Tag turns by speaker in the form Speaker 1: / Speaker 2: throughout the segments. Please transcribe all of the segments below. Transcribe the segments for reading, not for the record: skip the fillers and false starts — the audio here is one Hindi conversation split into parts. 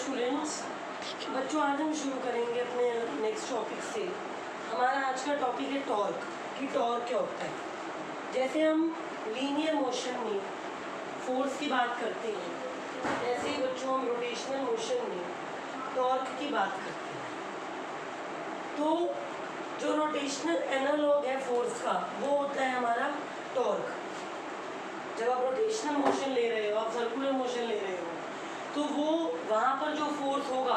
Speaker 1: स्टूडेंट्स, बच्चों आज हम शुरू करेंगे अपने नेक्स्ट टॉपिक से। हमारा आज का टॉपिक है टॉर्क, कि टॉर्क क्या होता है। जैसे हम लीनियर मोशन में फोर्स की बात करते हैं, ऐसे ही बच्चों हम रोटेशनल मोशन में टॉर्क की बात करते हैं। तो जो रोटेशनल एनालॉग है फोर्स का वो होता है हमारा टॉर्क। जब आप रोटेशनल मोशन ले रहे हो, आप सर्कुलर मोशन ले रहे हो, तो वो वहाँ पर जो फोर्स होगा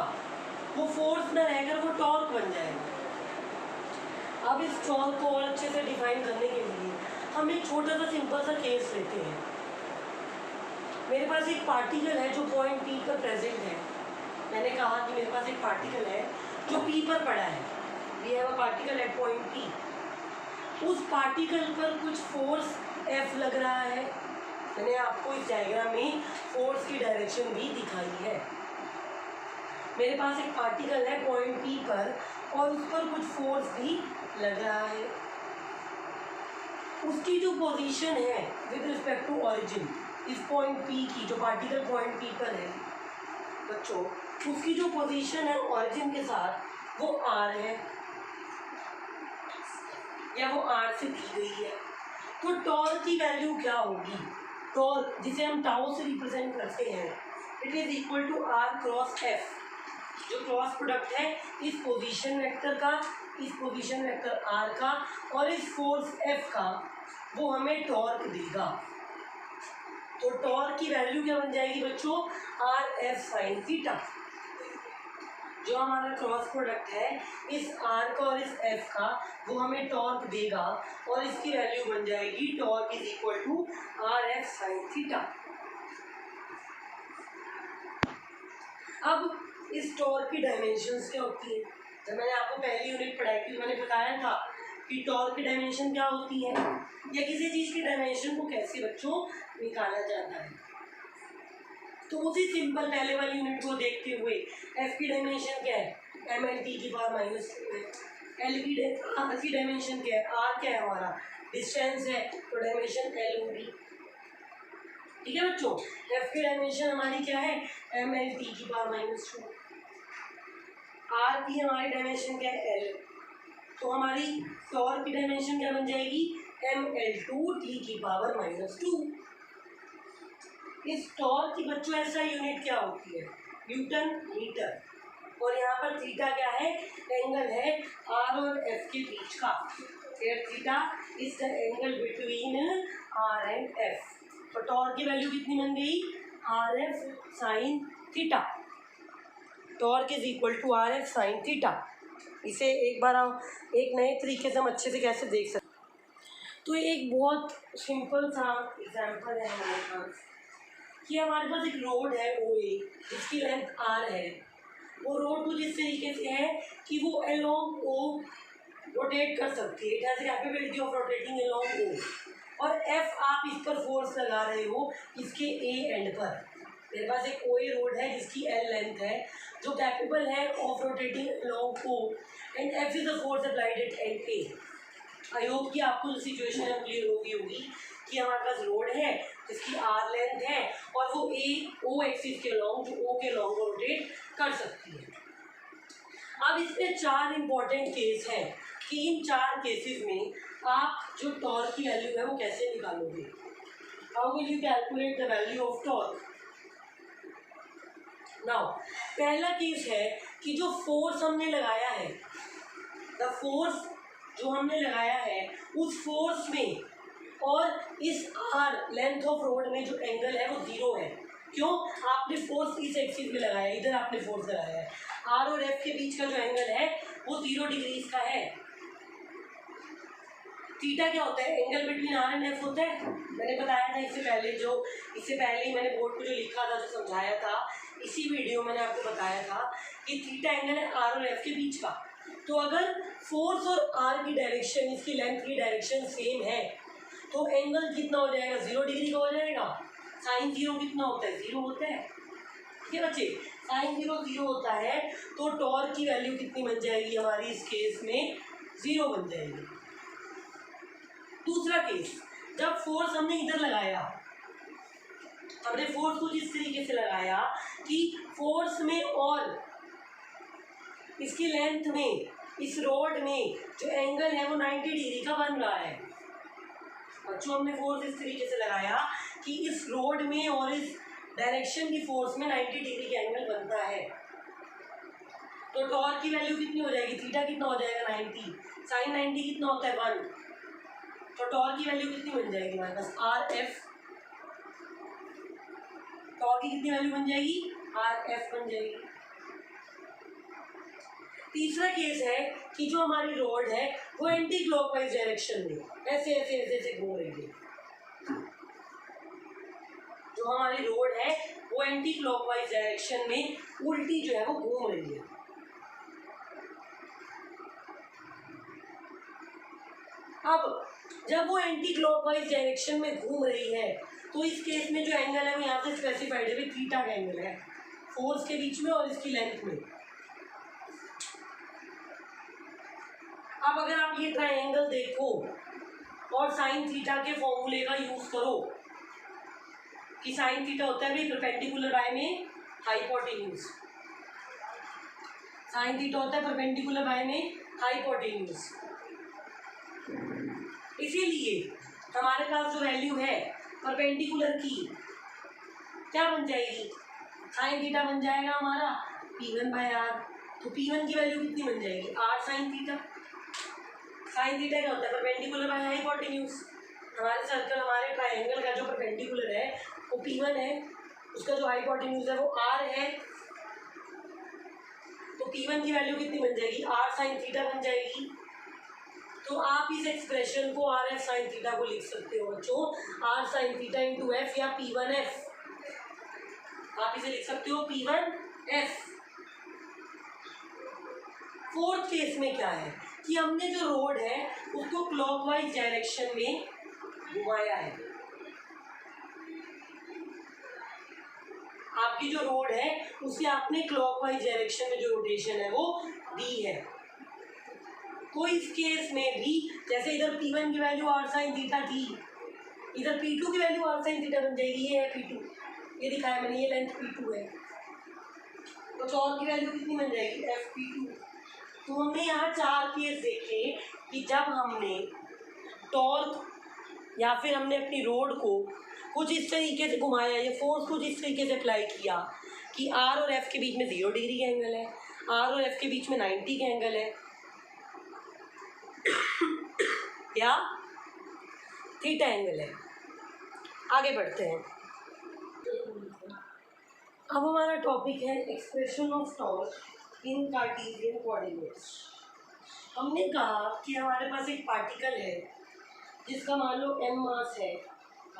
Speaker 1: वो फोर्स न रहकर वो टॉर्क बन जाएगा। अब इस टॉर्क को और अच्छे से डिफाइन करने के लिए हम एक छोटा सा सिंपल सा केस लेते हैं। मेरे पास एक पार्टिकल है जो पॉइंट पी पर प्रेजेंट है। मैंने कहा कि मेरे पास एक पार्टिकल है जो पी पर पड़ा है। We have a particle at point P. उस पार्टिकल पर कुछ फोर्स एफ लग रहा है। मैंने आपको इस डायग्राम में फोर्स की डायरेक्शन भी दिखाई है। मेरे पास एक पार्टिकल है पॉइंट पी पर और उस पर कुछ फोर्स भी लग रहा है। उसकी जो पोजीशन है विद रिस्पेक्ट टू ऑरिजिन, इस पॉइंट पी की, जो पार्टिकल पॉइंट पी पर है बच्चों, उसकी जो पोजीशन है ऑरिजिन के साथ वो आर है या वो आर से दी गई है। तो टॉर्क की वैल्यू क्या होगी? टॉर्क, जिसे हम टाउ से रिप्रेजेंट करते हैं, it is equal to R cross F. जो क्रॉस प्रोडक्ट है इस पोजीशन वेक्टर का, इस पोजीशन वेक्टर आर का और इस फोर्स एफ का, वो हमें टॉर्क देगा। तो टॉर्क की वैल्यू क्या बन जाएगी बच्चों? Are F sine theta. जो हमारा क्रॉस प्रोडक्ट है इस आर का और इस एफ का, वो हमें टॉर्क देगा और इसकी वैल्यू बन जाएगी torque is equal to R F sine theta. अब इस टॉर्क की डायमेंशंस क्या होती है? जब मैंने आपको पहली यूनिट पढ़ाई थी, मैंने बताया था कि टॉर्क की डायमेंशन क्या होती है या किसी चीज़ की डायमेंशन को कैसे बच्चों निकाला जाता है। तो उसी सिंपल पहले वाली यूनिट को देखते हुए एफ की डायमेंशन क्या है? एम एल टी की पावर माइनस टू है। एल की आर की डायमेंशन क्या है? आर क्या है हमारा? डिस्टेंस है, तो डायमेंशन एल होगी। ठीक है बच्चों, एफ की डायमेंशन हमारी क्या है? एम एल टी की पावर माइनस टू। आर की हमारी डायमेंशन क्या है? एल। तो हमारी टॉर्क की डायमेंशन क्या बन जाएगी? एम एल टू टी की पावर माइनस टू। इस टॉर्क की बच्चों ऐसा यूनिट क्या होती है? Newton metre. और यहाँ पर थीटा क्या है? एंगल है आर और एफ के बीच का। Theta is the angle between R and F. तो टॉर्क की वैल्यू कितनी बन गई? R F sine theta. Torque is equal to R F sine theta. इसे एक बार हम एक नए तरीके से हम अच्छे से कैसे देख सकते? तो एक बहुत सिंपल सा एग्जाम्पल है हमारे पास कि हमारे पास एक रोड है ओ ए, जिसकी लेंथ आर है। वो रोड कुछ इस तरीके से है कि वो अलोंग ओ रोटेट कर सकती है। It has capability of rotating along O. और एफ आप इस पर फोर्स लगा रहे हो इसके ए एंड पर। मेरे पास एक ओ ए रोड है जिसकी एल लेंथ है, जो कैपेबल है of rotating along O, and F is the force applied at end A. I hope कि आपको जो सिचुएशन है क्लियर होगी कि हमारे पास रोड है जिसकी आर लेंथ है और वो ए ओ एक्सिस के लॉन्ग, जो ओ के लॉन्ग रोटेट कर सकती है। अब इसमें चार इंपॉर्टेंट केस हैं कि इन चार केसेस में आप जो टॉर्क की वैल्यू है वो कैसे निकालोगे। How will you calculate the value of torque? Now पहला केस है कि जो फोर्स हमने लगाया है, द फोर्स जो हमने लगाया है उस फोर्स में और इस आर लेंथ ऑफ रोड में जो एंगल है वो जीरो है। क्यों? आपने फोर्स इस एक्सिस में लगाया है, इधर आपने फोर्स लगाया है। आर और एफ के बीच का जो एंगल है वो 0 डिग्री का है। थीटा क्या होता है? Angle between R and F होता है। मैंने बताया था इससे पहले ही मैंने बोर्ड को जो लिखा था, जो समझाया था, इसी वीडियो मैंने आपको बताया था कि थीटा एंगल है आर और एफ के बीच का। तो अगर फोर्स और आर की डायरेक्शन, इसकी लेंथ की डायरेक्शन सेम है तो एंगल कितना हो जाएगा? 0 डिग्री का हो जाएगा। साइन 0 कितना होता है? 0 होता है। ठीक है बच्चे, साइन 0 0 होता है। तो टॉर्क की वैल्यू कितनी बन जाएगी हमारी इस केस में? 0 बन जाएगी। दूसरा केस, जब फोर्स हमने इधर लगाया, हमने फोर्स कुछ इस तरीके से लगाया कि फोर्स में और इसकी लेंथ में, इस रोड में जो एंगल है वो 90 डिग्री का बन रहा है। बच्चों हमने फोर्स इस तरीके से लगाया कि इस रोड में और इस डायरेक्शन की फोर्स में 90 डिग्री का एंगल बनता है। तो टॉर्क की वैल्यू कितनी हो जाएगी, थीटा कितना हो जाएगा 90, साइन 90 कितना होता है 1, तो टॉर्क की वैल्यू कितनी बन जाएगी हमारे पास आर एफ, टॉर्क की कितनी वैल्यू बन जाएगी आर एफ बन जाएगी। तीसरा केस है कि जो हमारी रोड है वो एंटी क्लॉकवाइज डायरेक्शन में ऐसे ऐसे ऐसे ऐसे घूम रही है। जो हमारी रोड है वो एंटी क्लॉकवाइज डायरेक्शन में उल्टी जो है वो घूम रही है। अब जब वो एंटी क्लॉकवाइज डायरेक्शन में घूम रही है तो इस केस में जो एंगल है वो यहाँ पे स्पेसिफाइड है, थीटा का एंगल है फोर्स के बीच में और इसकी लेंथ में। अब अगर आप ये ट्रायंगल देखो और साइन थीटा के फॉर्मूले का यूज करो कि साइन थीटा होता है भाई परपेंडिकुलर बाय में हाइपोटेन्यूज, साइन थीटा होता है परपेंडिकुलर बाय में हाइपोटेन्यूज। इसीलिए हमारे पास जो वैल्यू है परपेंडिकुलर की क्या बन जाएगी, साइन थीटा बन जाएगा हमारा P1 बाय आर। तो P1 की वैल्यू कितनी बन जाएगी R sine theta. Sine theta क्या होता है परपेंडिकुलर बाय हाइपोटेन्यूज। हमारे सर्कल, हमारे ट्रायंगल का जो परपेंडिकुलर है वो P1 है, उसका जो हाइपोटेन्यूज है वो R है। तो P1 की वैल्यू कितनी बन जाएगी आर साइन थीटा बन जाएगी। तो आप इस एक्सप्रेशन को आर एफ साइन थीटा को लिख सकते हो बच्चों, R sine theta into F या P1F, आप इसे लिख सकते हो P1F। फोर्थ केस में क्या है कि हमने जो रोड है उसको क्लॉकवाइज डायरेक्शन में घुमाया है। आपकी जो रोड है उसे आपने क्लॉकवाइज डायरेक्शन में जो रोटेशन है वो दी है। तो इस केस में भी जैसे इधर P1 की वैल्यू आर साइन थीटा थी, इधर P2 की वैल्यू आर साइन थीटा बन जाएगी। ये है P2, ये दिखाया मैंने, ये लेंथ P2 है। तो टॉर्क की वैल्यू कितनी बन जाएगी FP2। तो हमने यहाँ 4 केस देखे कि जब हमने टॉर्क या फिर हमने अपनी रोड को कुछ इस तरीके से घुमाया, ये फोर्स कुछ इस तरीके से अप्लाई किया कि आर और एफ के बीच में 0 डिग्री का एंगल है, आर और एफ के बीच में 90 का एंगल है या थीटा एंगल है। आगे बढ़ते हैं। अब हमारा टॉपिक है expression of torque in Cartesian coordinates. हमने कहा कि हमारे पास एक पार्टिकल है जिसका मान लो m मास है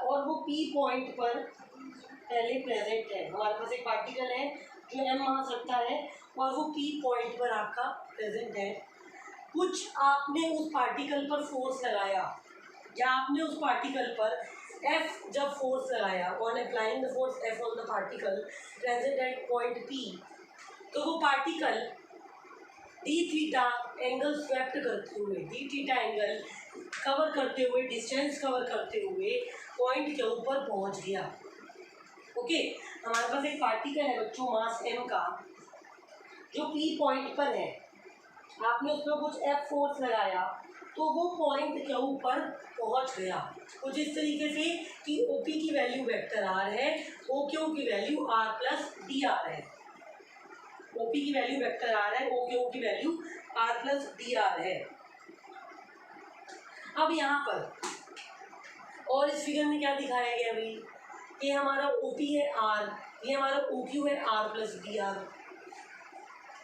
Speaker 1: और वो P पॉइंट पर पहले प्रेजेंट है। हमारे पास एक पार्टिकल है जो m मास रखता है और वो P पॉइंट पर आपका प्रेजेंट है। कुछ आपने उस पार्टिकल पर फोर्स लगाया या आपने उस पार्टिकल पर F जब फोर्स लगाया, on applying the force F on the particle present at point P, तो वो particle D theta angle swept करते हुए, डी थीटा एंगल कवर करते हुए, डिस्टेंस कवर करते हुए पॉइंट के ऊपर पहुंच गया। ओके, हमारे पास एक पार्टिकल है बच्चों मास m का जो P पॉइंट पर है। आपने उस पर कुछ F फोर्स लगाया तो वो पॉइंट के ऊपर पहुंच गया कुछ इस तरीके से कि OP की वैल्यू वेक्टर R है, OQ की वैल्यू R प्लस DR है। OP की वैल्यू वेक्टर R है, OQ की वैल्यू R प्लस DR है। अब यहाँ पर और इस फिगर में क्या दिखाया गया अभी, ये हमारा OP है R, ये हमारा OQ है R प्लस DR।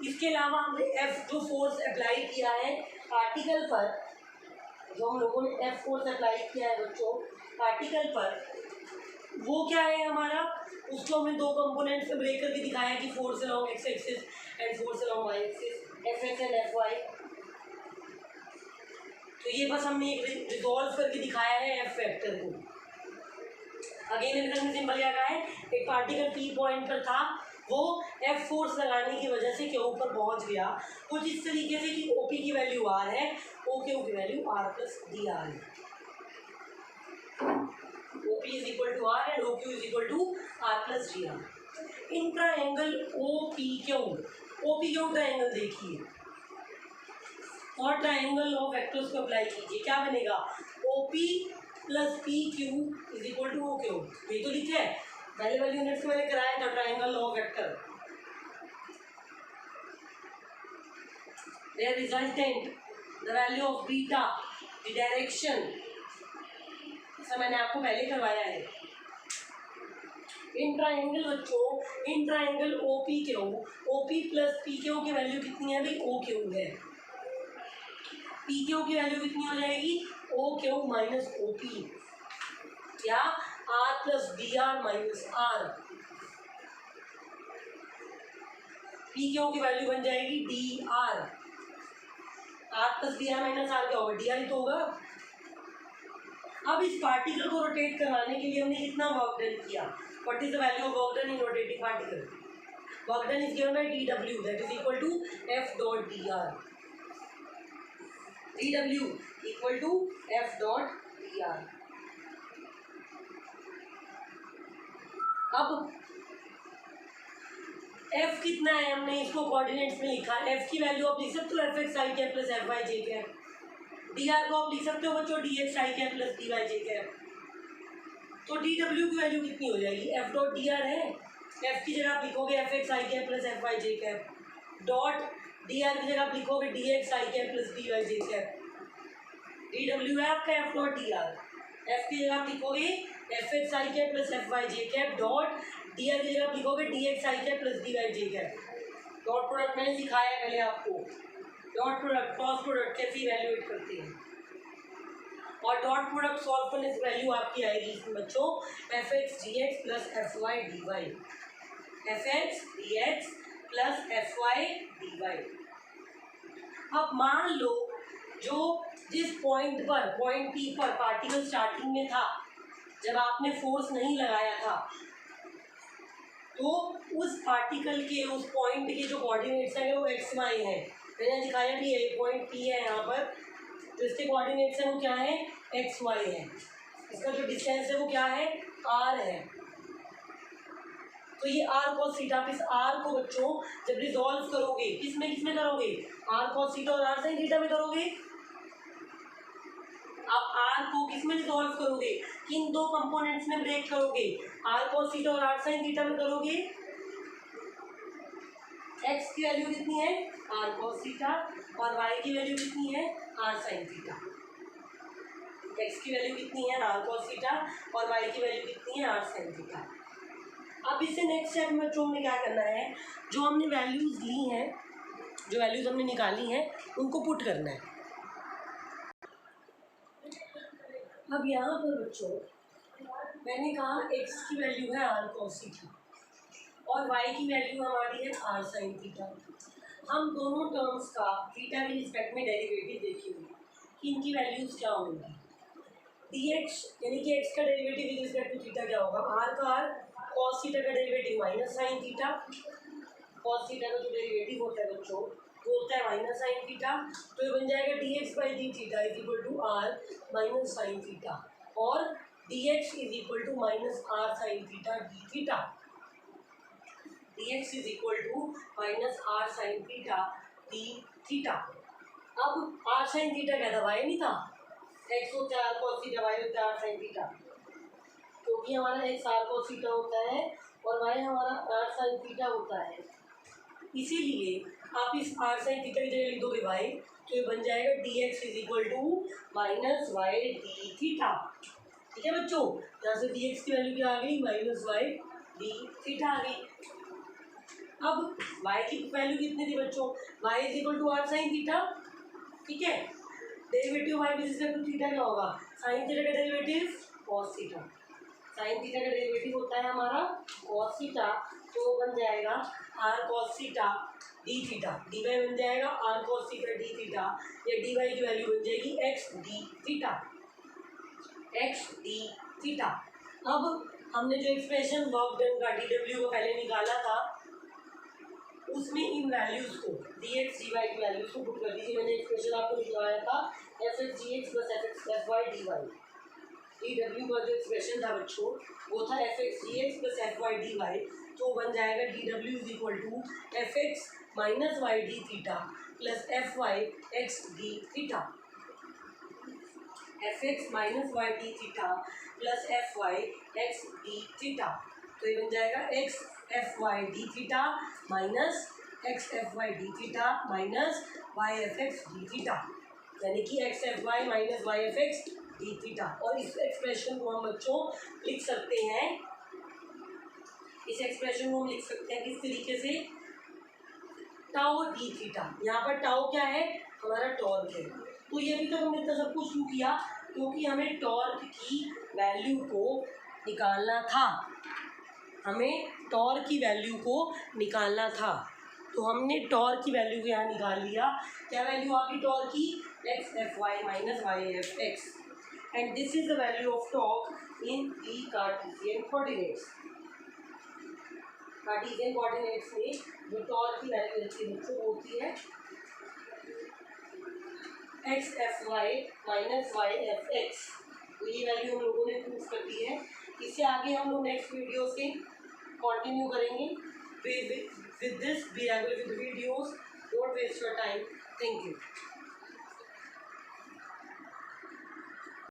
Speaker 1: इसके अलावा हमने F जो फोर्स अप्लाई किया है पार्टिकल पर, जो हम लोगों ने F फोर्स अप्लाई किया है बच्चों पार्टिकल पर, वो क्या है हमारा, उसको हमने दो कंपोनेंट्स में ब्रेक करके दिखाया कि force along X axis and force along Y axis, Fx and Fy। तो ये बस हमने एक रिजॉल्व करके दिखाया है F वेक्टर को। अगेन इधर सिंपल क्या कहा है, एक पार्टिकल P पॉइंट पर था, वो F फोर्स लगाने की वजह से क्यू पर पहुंच गया कुछ इस तरीके से कि OP की वैल्यू R है, OQ की वैल्यू R प्लस DR है। OP is equal to R and OQ is equal to R plus DR। In triangle O P Q, triangle देखिए और ट्रायंगल ऑफ वेक्टर्स को अप्लाई कीजिए, क्या बनेगा? O P plus P Q is equal to O Q. ये तो लिखे है पहले वाली यूनिट्स में मैंने कराया था triangle of vector. Their resultant, the value of beta, the direction, ऐसा मैंने आपको पहले करवाया है। इन ट्रायंगल बच्चों, in triangle O P Q, O P plus P Q की वैल्यू कितनी है भाई? ओ क्यू है। पी क्यू की वैल्यू कितनी हो जाएगी? O Q minus O P, या R plus B R minus R. P Q की वैल्यू बन जाएगी D R. R plus D R minus R क्या होगा? डी आर ही तो होगा। अब इस पार्टिकल को रोटेट कराने के लिए हमने कितना वर्क डन किया? What is the value of work done in rotating particle? Work done is given by dw, that is equal to f dot dr। dw equal to f dot dr। अब f कितना है हमने इसको कोऑर्डिनेट्स में लिखा। f की वैल्यू आप लिख सकते हो एफ एक्स आई कैप प्लस एफ वाई जे कैप। डी आर को आप लिख सकते हो बच्चों डी एक्स आई कैप प्लस डी वाई जे कैप। तो डी डब्ल्यू की वैल्यू कितनी हो जाएगी? एफ डॉट डी आर है, एफ की जगह आप लिखोगे एफ एक्स आई कैप प्लस एफ वाई जे कैप डॉट डी आर की जगह आप लिखोगे डी एक्स आई कैप प्लस डी वाई जे कैप। डी डब्ल्यू है आपका F dot D R, F की जगह आप लिखोगे एफ एक्स आई कैप प्लस एफ वाई जे कैप डॉट डी आर की जगह आप लिखोगे डी एक्स आई कैप प्लस डी वाई जे कैप। डॉट प्रोडक्ट मैंने सिखाया है पहले आपको, डॉट प्रोडक्ट क्रॉस प्रोडक्ट कैसे इवैल्यूएट करते हैं। और डॉट प्रोडक्ट सॉल्व करने से वैल्यू आपकी आएगी इसमें बच्चों F x d x plus F y d y, F x d x plus F y d y. अब मान लो जो जिस पॉइंट पर, पॉइंट पी पर पार्टिकल स्टार्टिंग में था, जब आपने फोर्स नहीं लगाया था, तो उस पार्टिकल के उस पॉइंट के जो कोऑर्डिनेट्स हैं वो एक्स वाई है। मैंने दिखाया कि ये पॉइंट पी है यहाँ पर, तो इसके कोऑर्डिनेट्स हैं वो क्या है? एक्स वाई है। इसका जो डिस्टेंस है वो क्या है? आर है। तो ये आर कॉस थीटा, आप इस आर को बच्चों जब रिजॉल्व करोगे किसमें करोगे? आर कॉस थीटा और आर साइन थीटा में करोगे। आप आर को किसमें रिजॉल्व करोगे? किन दो कंपोनेंट्स में ब्रेक करोगे? आर कॉस थीटा और आर साइन थीटा में करोगे। एक्स की वैल्यू कितनी है? आर कॉस थीटा, और वाई की वैल्यू कितनी है? R sine theta. एक्स की वैल्यू कितनी है? आर कॉस थीटा, और वाई की वैल्यू कितनी है? R sine theta. अब इससे नेक्स्ट स्टेप में बच्चों में क्या करना है? जो हमने वैल्यूज ली हैं, जो वैल्यूज हमने निकाली हैं, उनको पुट करना है। अब यहाँ पर बच्चों मैंने कहा एक्स की वैल्यू है आर कॉस थीटा और वाई की वैल्यू हमारी है आर साइन थीटा। हम दोनों टर्म्स का थीटा के रिस्पेक्ट में डेरिवेटिव देखेंगे कि इनकी वैल्यूज क्या होंगी। डी एक्स यानी कि एक्स का derivative with respect to theta क्या होगा? आर का आर, कॉस थीटा का derivative minus sine theta. Cos theta का जो डेरिवेटिव होता है बच्चों वो होता है माइनस साइन थीटा। तो ये बन जाएगा D X by D theta is equal to R minus sine theta, और D X is equal to minus R sine theta D theta. dx is equal to minus r sin theta d theta। अब r sin theta क्या था? y नहीं था। x होता है r cos theta, y होता है r sin theta। क्योंकि हमारा x r cos theta होता है और y हमारा r sin theta होता है, इसीलिए आप इस r sin theta की जगह लिख दोगे y, तो ये बन जाएगा dx is equal to minus y d theta। ठीक है बच्चों, यहाँ से dx की वैल्यू क्या आ गई? माइनस y d theta आ गई। अब y की वैल्यू कितनी थी बच्चों? y is equal to r sine theta. ठीक है, derivative y with respect to theta क्या होगा? साइन थीटा का derivative cos theta. Sine theta का डेरिवेटिव होता है हमारा कॉस थीटा, तो बन जाएगा r cos theta D theta. D y बन जाएगा r cos theta D theta, या डी वाई की वैल्यू बन जाएगी x d theta, x d theta. अब हमने जो एक्सप्रेशन वर्क डन का डी डब्ल्यू को पहले निकाला था, उसमें इन वैल्यूज को डी एक्स डी वाई की वैल्यूज को पुट कर दीजिए। मैंने एक्सप्रेशन आपको निकलवाया था F x d x plus F x F y d y. D डब्ल्यू का जो एक्सप्रेशन था बच्चों वो था F x d x plus F y d Y. तो बन जाएगा डी डब्ल्यू is equal to F x minus y d theta plus F y x d theta, F x minus y d theta plus F y x d theta. तो ये बन जाएगा x F y d theta minus x F y d theta minus y F x d theta, यानी कि x F y minus y F x d theta. और इस एक्सप्रेशन को हम बच्चों लिख सकते हैं, इस एक्सप्रेशन को हम लिख सकते हैं किस तरीके से, टाउ डी थीटा। यहाँ पर टाउ क्या है, हमारा टॉर्क है। तो ये भी तो हमने इतना सब कुछ क्यों किया, क्योंकि हमें टॉर्क की वैल्यू को निकालना था, हमें टॉर्क की वैल्यू को निकालना था। तो हमने टॉर्क की वैल्यू को यहाँ निकाल लिया। क्या वैल्यू आ गई टॉर्क की, x F y minus y F x, and this is the value of torque in the Cartesian coordinates. Cartesian coordinates में जो टॉर्क की वैल्यू रहती है बच्चों होती है x F y minus y F x. तो ये वैल्यू हम लोगों ने प्रूव कर दी है। इससे आगे हम लोग नेक्स्ट वीडियो से कंटिन्यू करेंगे। with this we are going with the videos. Don't waste your time. Thank you.